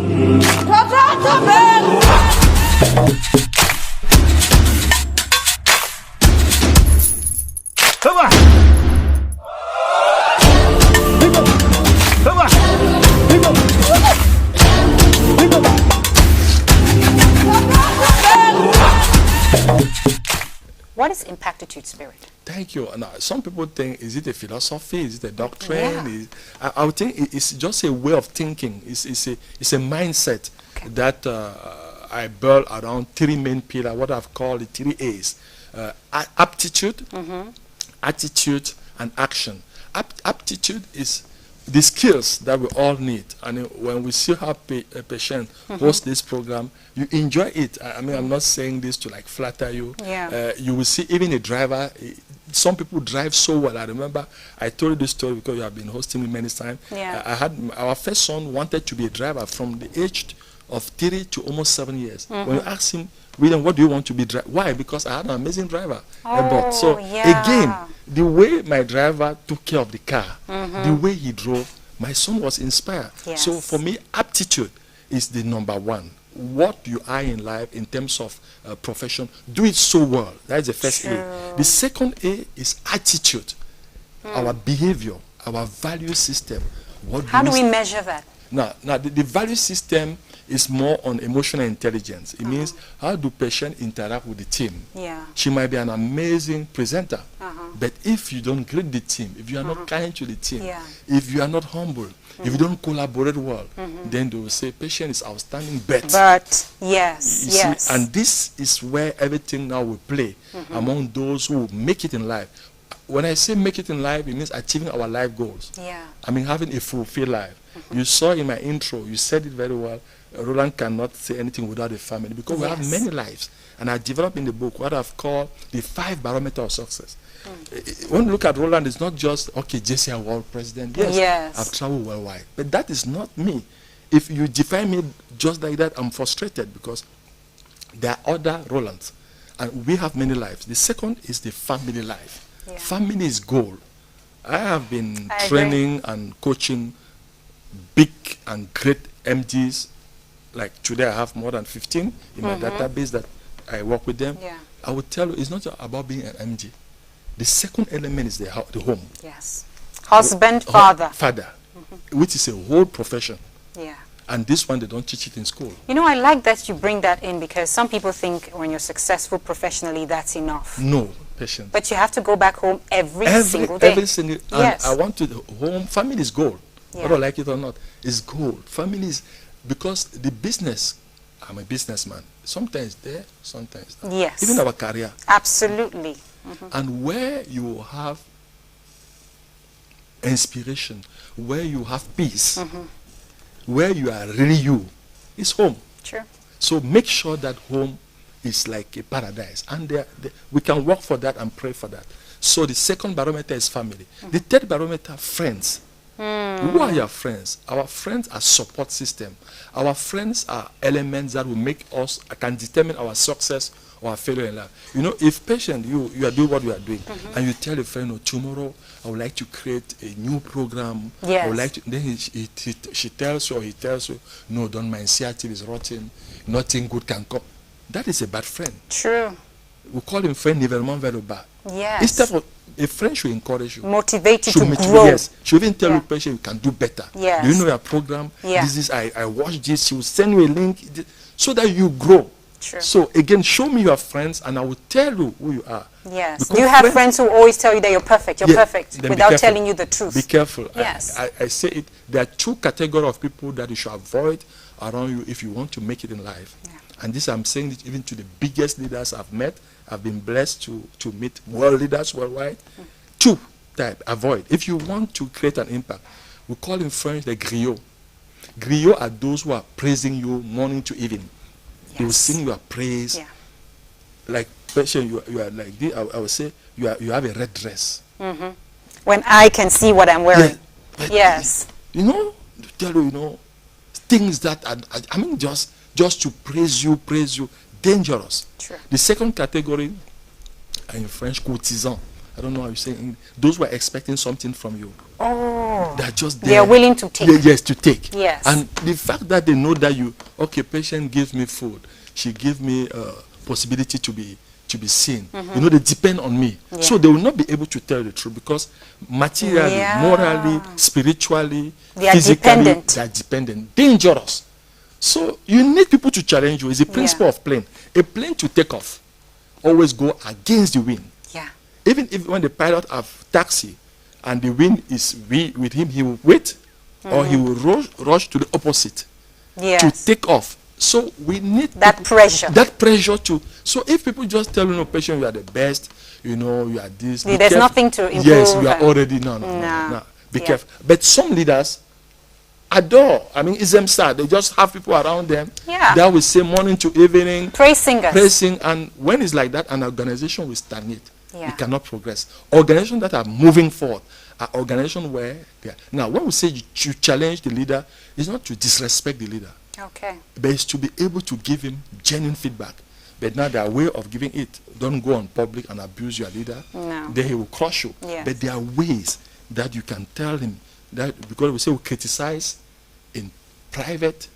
Come on. Come on. What is Impactitude Spirit? Thank you. Now, some people think, is it a philosophy? Is it a doctrine? Yeah. I would think it's just a way of thinking. It's a mindset that I built around three main pillars, what I've called the three A's. Aptitude, attitude, and action. Aptitude is the skills that we all need. And when we see how a patient host this program, you enjoy it. I mean, I'm not saying this to like flatter you. Yeah. You will see even a driver, some people drive so well. I remember I told you this story because you have been hosting me many times. Yeah. I had our first son wanted to be a driver from the age of 3 to almost 7 years. When you ask him, William, what do you want to be? Why? Because I had an amazing driver. So again, the way my driver took care of the car, the way he drove, my son was inspired. Yes. So for me, aptitude is the number one. What you are in life in terms of profession, do it so well. That is the first A. The second A is attitude, our behavior, our value system. How do we measure that? Now the value system is more on emotional intelligence. It means how do patients interact with the team. Yeah. She might be an amazing presenter, but if you don't greet the team, if you are not kind to the team, if you are not humble, if you don't collaborate well, then they will say patient is outstanding, but yes. See, and this is where everything now will play among those who make it in life. When I say make it in life, it means achieving our life goals. Yeah. I mean having a fulfilled life. You saw in my intro, you said it very well, Roland cannot say anything without a family because we have many lives. And I developed in the book what I've called the 5 barometers of success. When you look at Roland, it's not just, okay, JC, I'm world president. Yes, I've traveled worldwide. But that is not me. If you define me just like that, I'm frustrated because there are other Rolands. And we have many lives. The second is the family life. Yeah. Family is goal. I have been training and coaching big and great MDs. Like today I have more than 15 in my database that I work with them. Yeah. I would tell you it's not about being an MD. The second element is the home. Yes. Husband, father. Father, which is a whole profession. Yeah. And this one, they don't teach it in school. You know, I like that you bring that in because some people think when you're successful professionally, that's enough. No, patient. But you have to go back home every single day. Every single day. Yes. And I want to, home, family is gold. Whether I like it or not, is gold. Family is, because the business, I'm a businessman. Sometimes there, sometimes there. Yes. Even our career. Absolutely. And where you have inspiration, where you have peace, where you are really you, is home. True. So make sure that home is like a paradise. And we can work for that and pray for that. So the second barometer is family. The third barometer, friends. Who are your friends? Our friends are support system. Our friends are elements that will make us, can determine our success or our failure in life. You know, if patient, you are doing what you are doing, and you tell a friend, oh, tomorrow I would like to create a new program. Yes. I would like to, then she tells you or he tells you, no, don't mind, CRT is rotten, nothing good can come. That is a bad friend. True. We call him friend nivellement vers le bas. Yes. Instead of a friend should encourage you. Motivate you to grow. Yes. She will even tell you, patient, you can do better. Yes. Do you know your program? This is, I watched this. She will send you a link so that you grow. True. So again, show me your friends and I will tell you who you are. Yes. Because Do you have friends who always tell you that you're perfect? You're perfect without telling you the truth. Be careful. Yes. I say it. There are 2 categories of people that you should avoid around you if you want to make it in life. Yeah. And this I'm saying it even to the biggest leaders I've met. I've been blessed to meet world leaders worldwide. 2 types, avoid. If you want to create an impact, we call in French the griots. Griots are those who are praising you morning to evening. Yes. They will sing your praise. Yeah. Like, patient, you are like this. I would say you have a red dress. When I can see what I'm wearing. Yes. You know, tell you, things that are, I mean, just to praise you, dangerous. True. The second category, in French, courtisan. I don't know how you say it. Those who are expecting something from you. Oh. They're just They there. are willing to take. Yes, to take. Yes. And the fact that they know that okay, patient gives me food, she gives me possibility to be seen. You know, they depend on me. Yeah. So they will not be able to tell the truth because materially, Yeah. morally, spiritually, They are physically, dependent. they are dependent. Dangerous. So you need people to challenge you. It's the principle of plane. A plane to take off always go against the wind. Yeah. Even if when the pilot have taxi and the wind is with him, he will wait or he will rush to the opposite Yes. to take off. So we need That people- pressure. That pressure to. So if people just tell patient, you are the best, you are this. be There's careful. nothing to improve. Yes, you are and- already no. Be Yeah. careful. But some leaders adore. I mean, it's them sad. They just have people around them. Yeah. That will say morning to evening, Praise singers. praising, and when it's like that, an organization will stagnate. Yeah. It cannot progress. Organizations that are moving forward are organizations where they are. Now, when we say you challenge the leader, it's not to disrespect the leader, Okay. but it's to be able to give him genuine feedback. But now their way of giving it, don't go on public and abuse your leader. No. Then he will crush you. Yes. But there are ways that you can tell him that, because we say we criticize in private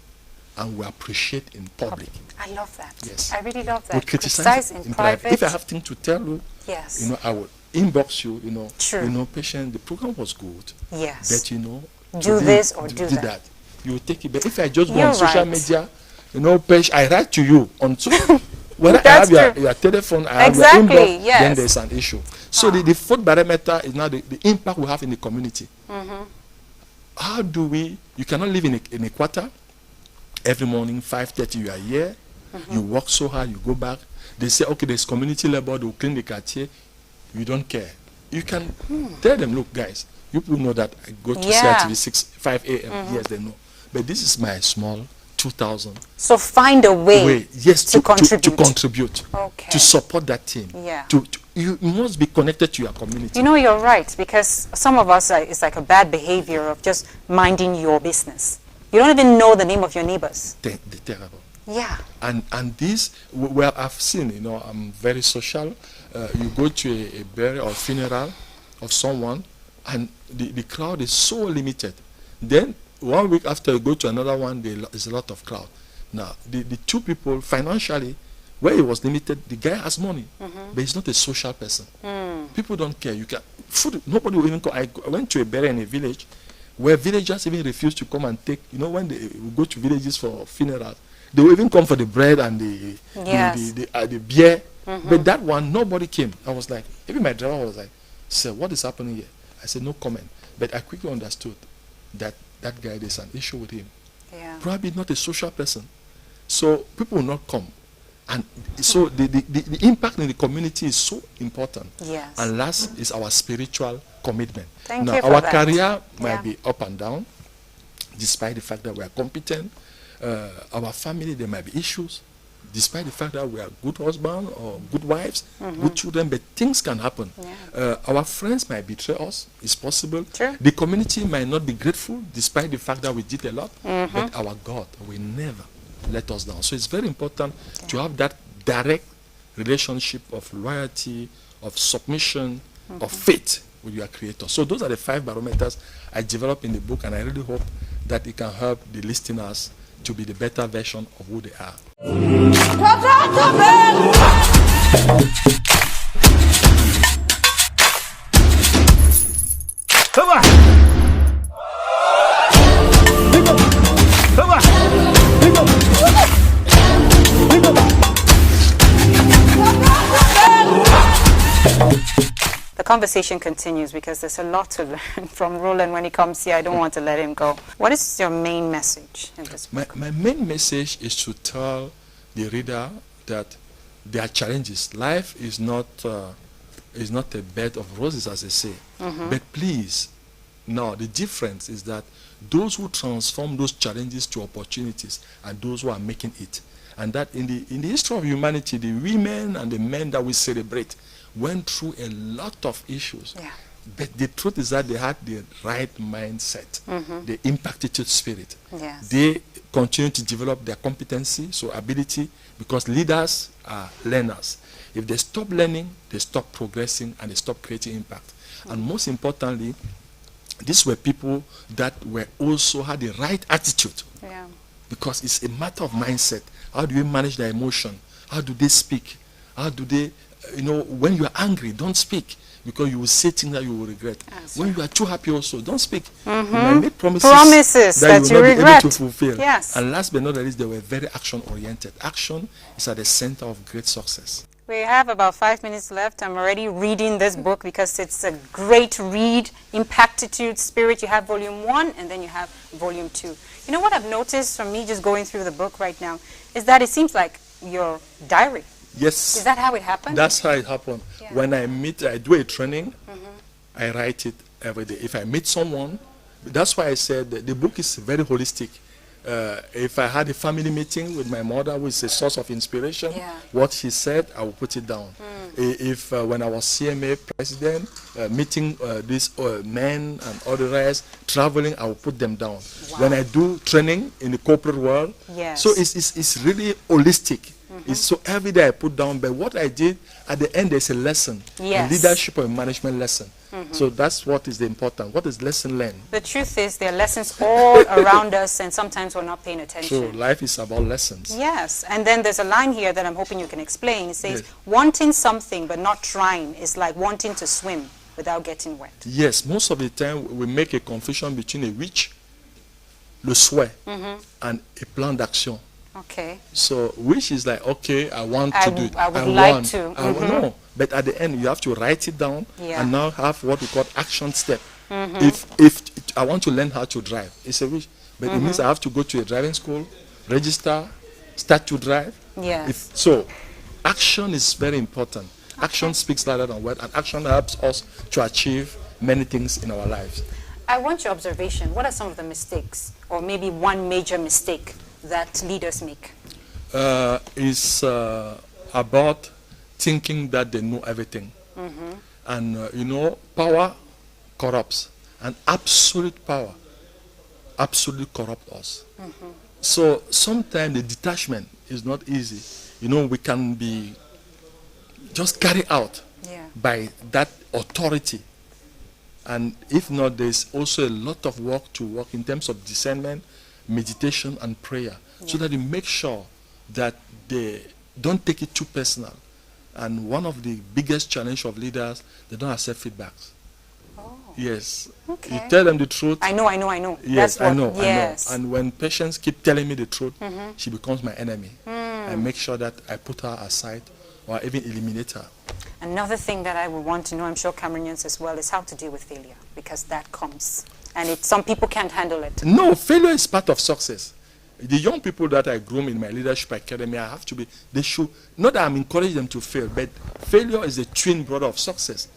and we appreciate in public. I love that. Yes. I really love We that. criticize in private. If I have things to tell you, Yes. I will inbox you, True. patient, the program was good. Yes. But Do today, this or do that. that. You will take it. But if I just go You're on social right. media, I write to you on whether I That's have true. your telephone, I Exactly, have your inbox, yes. then there's an issue. So the fourth barometer is now the impact we have in the community. How do we, you cannot live in a quarter, every morning, 5:30 you are here, you work so hard, you go back, they say, okay, there's community labor, they will clean the quartier, you don't care. You can tell them, look guys, you people know that I go to Yeah. CITV 5 a.m., yes they know, but this is my small 2,000 So find a way, yes, to contribute. to contribute, Okay. to support that team. Yeah. You must be connected to your community. You're right, because some of us, it's like a bad behavior of just minding your business. You don't even know the name of your neighbors. They're terrible. Yeah. And this, where I've seen, I'm very social. You go to a burial or funeral of someone, and the crowd is so limited. Then 1 week after you go to another one, there's a lot of crowd. Now, the two people, financially, where it was limited, the guy has money, but he's not a social person. People don't care. Food, nobody will even come. I went to a burial in a village where villagers even refuse to come and take, when they go to villages for funerals, they will even come for the bread and the beer. But that one, nobody came. I was like, even my driver was like, sir, what is happening here? I said, no comment. But I quickly understood that guy, there's an issue with him. Yeah. Probably not a social person. So people will not come. And so the impact in the community is so important. Yes. And last is our spiritual commitment. Thank now, you for our that. career might Yeah. be up and down, despite the fact that we are competent. Our family, there might be issues, despite the fact that we are good husbands or good wives, good children, but things can happen. Yeah. Our friends might betray us, it's possible. True. The community might not be grateful, despite the fact that we did a lot, but our God will never let us down. So it's very important to have that direct relationship of loyalty, of submission, of faith with your Creator. So those are the 5 barometers I developed in the book, and I really hope that it can help the listeners to be the better version of who they are. Come on! Come on! The conversation continues because there's a lot to learn from Roland when he comes here. I don't want to let him go. What is your main message in this book? My main message is to tell the reader that there are challenges. Life is not a bed of roses, as they say. But please, now the difference is that those who transform those challenges to opportunities are those who are making it. And that in the history of humanity, the women and the men that we celebrate went through a lot of issues. Yeah. But the truth is that they had the right mindset, the Impactitude Spirit. Yes. They continue to develop their competency, so ability, because leaders are learners. If they stop learning, they stop progressing and they stop creating impact. And most importantly, these were people that were also had the right attitude, Yeah. because it's a matter of mindset. How do you manage their emotion? How do they speak? How do they, when you are angry, don't speak, because you will say things that you will regret. That's When you are too happy also, don't speak. Mm-hmm. You might make promises That you you will not be regret. able to fulfill. Yes. And last but not least, they were very action-oriented. Action is at the center of great success. We have about 5 minutes left. I'm already reading this book because it's a great read. Impactitude Spirit. You have volume 1 and then you have volume 2. You know what I've noticed from me just going through the book right now is that it seems like your diary. Yes. Is that how it happened? That's how it happened. Yeah. When I do a training, I write it every day. If I meet someone, that's why I said that the book is very holistic. If I had a family meeting with my mother, who is a source of inspiration, Yeah. what she said, I will put it down. If when I was CMA president, meeting these men and other rest, traveling, I will put them down. Wow. When I do training in the corporate world, Yes. so it's really holistic. It's so every day I put down, but what I did at the end, there's a lesson, Yes. a leadership or a management lesson. So that's what is the important. What is lesson learned? The truth is there are lessons all around us and sometimes we're not paying So attention. life is about lessons. Yes, and then there's a line here that I'm hoping you can explain. It says, Yes. wanting something but not trying is like wanting to swim without getting wet. Yes, most of the time we make a confusion between a wish, le souhait, and a plan d'action. Okay. So wish is like, okay, I want I to do it. w- I would like want. to. No, but at the end you have to write it down Yeah. and now have what we call action step. If I want to learn how to drive, it's a wish, but it means I have to go to a driving school, register, start to drive. Yes. So action is very important. Action speaks louder than words, and action helps us to achieve many things in our lives. I want your observation. What are some of the mistakes, or maybe one major mistake that leaders make? Is about thinking that they know everything. And power corrupts, and absolute power absolutely corrupts us. So sometimes the detachment is not easy. We can be just carried out Yeah. by that authority. And if not, there's also a lot of work to work in terms of discernment, meditation, and prayer, so that you make sure that they don't take it too personal. And one of the biggest challenge of leaders, they don't accept feedbacks. Oh, Yes. okay. You tell them the truth. I know. Yes, That's what, I know. yes. And when patients keep telling me the truth, she becomes my enemy. I make sure that I put her aside or even eliminate her. Another thing that I would want to know, I'm sure Cameroonians as well, is how to deal with failure, because that comes. And some people can't handle it. No, failure is part of success. The young people that I groom in my leadership academy, they should, not that I'm encouraging them to fail, but failure is the twin brother of success.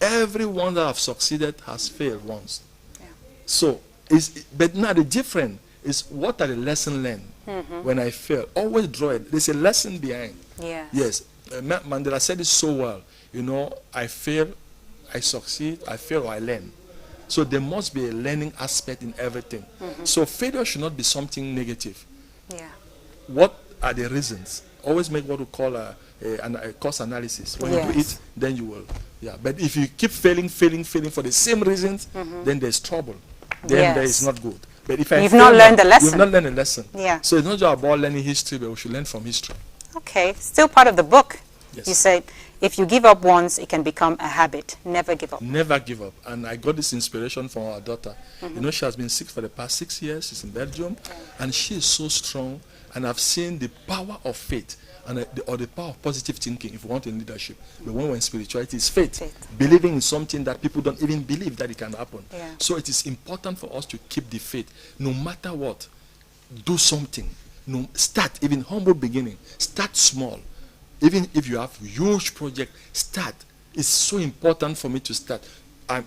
Everyone that have succeeded has failed once. Yeah. So, but now the difference is what are the lessons learned when I fail. Always draw it. There's a lesson behind. Yes. Yes. Mandela said it so well. I fail, I succeed, I fail, or I learn. So there must be a learning aspect in everything. So failure should not be something negative. Yeah. What are the reasons? Always make what we call a cost analysis. When you do Yes. it, then you will. Yeah. But if you keep failing for the same reasons, then there's trouble. Then there is not good. But if You've not learned the lesson. You've not learned a lesson. Yeah. So it's not just about learning history, but we should learn from history. Okay, still part of the book. Yes. You said, if you give up once, it can become a habit. Never give up. Never give up. And I got this inspiration from our daughter. She has been sick for the past 6 years. She's in Belgium. And she is so strong. And I've seen the power of faith or the power of positive thinking, if you want in leadership. But when we're in spirituality, it's faith. Believing in something that people don't even believe that it can happen. Yeah. So it is important for us to keep the faith. No matter what, do something. Start, even humble beginning. Start small. Even if you have huge project, start. It's so important for me to start.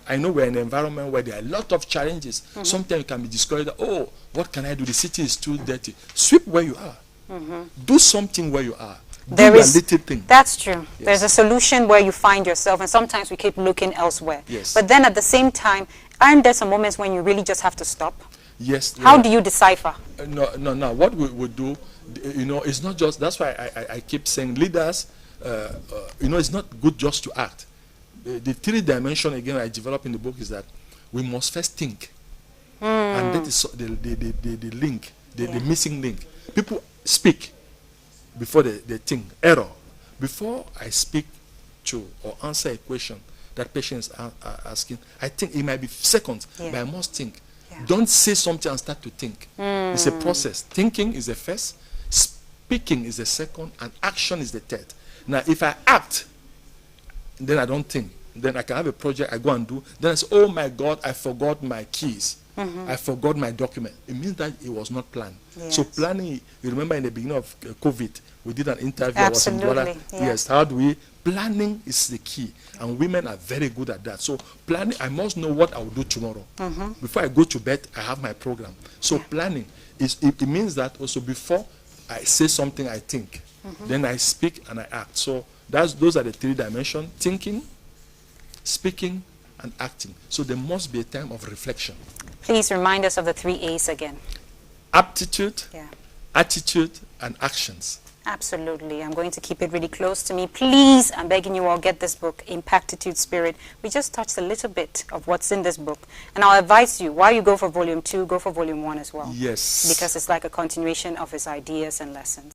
I know we're in an environment where there are a lot of challenges. Sometimes you can be discouraged. Oh, what can I do? The city is too dirty. Sweep where you are. Do something where you are. Do a little thing. That's true. Yes. There's a solution where you find yourself, and sometimes we keep looking elsewhere. Yes. But then at the same time, aren't there some moments when you really just have to stop? Yes. How do you decipher? No. What we would do, it's not just, that's why I keep saying leaders, it's not good just to act. The 3 dimension, again, I develop in the book is that we must first think. And that is the link, the missing link. People speak before they think. Error. Before I speak to or answer a question that patients are asking, I think it might be seconds, but I must think. Don't say something and start to think. It's a process. Thinking is the first, speaking is the second, and action is the third. Now, if I act, then I don't think. Then I can have a project I go and do. Then I say, oh my God, I forgot my keys. I forgot my document. It means that it was not planned. Yes. So planning, you remember in the beginning of COVID, we did an interview. Absolutely. Yes, how do we? Planning is the key. And women are very good at that. So planning, I must know what I will do tomorrow. Before I go to bed, I have my program. So planning, it means that also before I say something, I think. Then I speak and I act. So those are the three dimensions: thinking, speaking, and acting. So there must be a time of reflection. Please remind us of the 3 A's again. Aptitude, attitude, and actions. Absolutely. I'm going to keep it really close to me. Please, I'm begging you all, get this book, Impactitude Spirit. We just touched a little bit of what's in this book. And I'll advise you, while you go for volume 2, go for volume 1 as well. Yes. Because it's like a continuation of his ideas and lessons.